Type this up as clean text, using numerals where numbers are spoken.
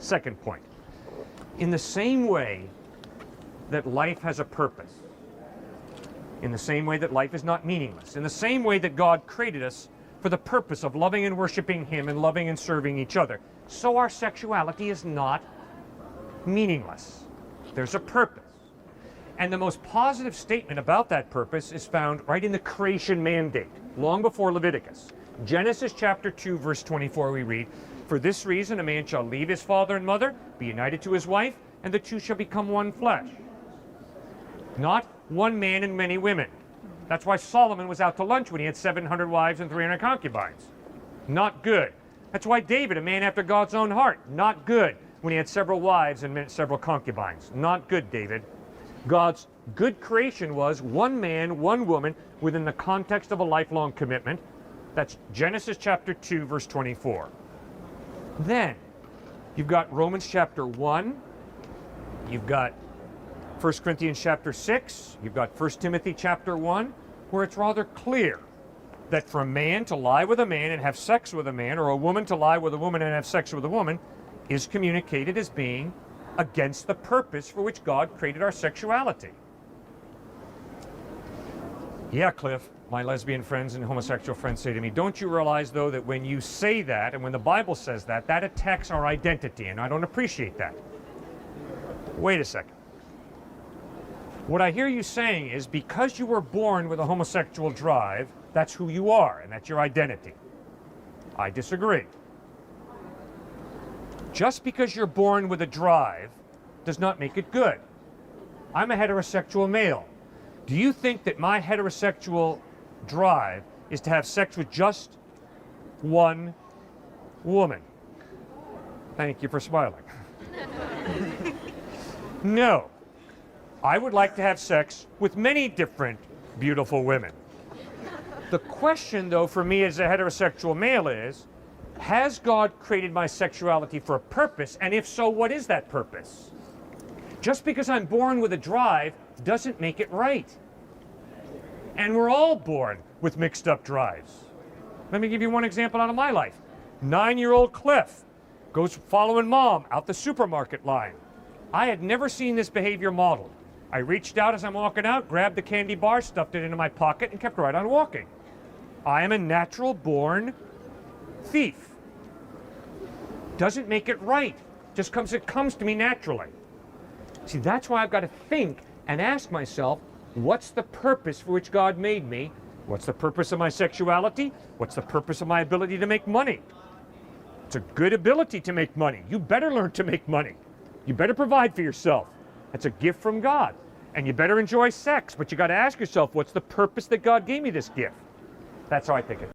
Second point. In the same way that life has a purpose, in the same way that life is not meaningless, in the same way that God created us for the purpose of loving and worshiping Him and loving and serving each other, so our sexuality is not meaningless. There's a purpose. And the most positive statement about that purpose is found right in the creation mandate, long before Leviticus. Genesis chapter 2, verse 24, we read, "For this reason a man shall leave his father and mother, be united to his wife, and the two shall become one flesh." Not one man and many women. That's why Solomon was out to lunch when he had 700 wives and 300 concubines. Not good. That's why David, a man after God's own heart, not good when he had several wives and several concubines. Not good, David. God's good creation was one man, one woman, within the context of a lifelong commitment. That's Genesis chapter 2, verse 24. Then, you've got Romans chapter 1, you've got 1 Corinthians chapter 6, you've got 1 Timothy chapter 1, where it's rather clear that for a man to lie with a man and have sex with a man, or a woman to lie with a woman and have sex with a woman, is communicated as being against the purpose for which God created our sexuality. Yeah, Cliff, my lesbian friends and homosexual friends say to me, don't you realize, though, that when you say that, and when the Bible says that, that attacks our identity, and I don't appreciate that. Wait a second. What I hear you saying is, because you were born with a homosexual drive, that's who you are, and that's your identity. I disagree. Just because you're born with a drive does not make it good. I'm a heterosexual male. Do you think that my heterosexual drive is to have sex with just one woman? Thank you for smiling. No. I would like to have sex with many different beautiful women. The question, though, for me as a heterosexual male is, has God created my sexuality for a purpose? And if so, what is that purpose? Just because I'm born with a drive doesn't make it right. And we're all born with mixed up drives. Let me give you one example out of my life. 9-year-old Cliff goes following mom out the supermarket line. I had never seen this behavior modeled. I reached out as I'm walking out, grabbed the candy bar, stuffed it into my pocket, and kept right on walking. I am a natural born thief. Doesn't make it right. It comes to me naturally. See, that's why I've got to think and ask myself, what's the purpose for which God made me? What's the purpose of my sexuality? What's the purpose of my ability to make money? It's a good ability to make money. You better learn to make money. You better provide for yourself. That's a gift from God. And you better enjoy sex, but you got to ask yourself, what's the purpose that God gave me this gift? That's how I think it.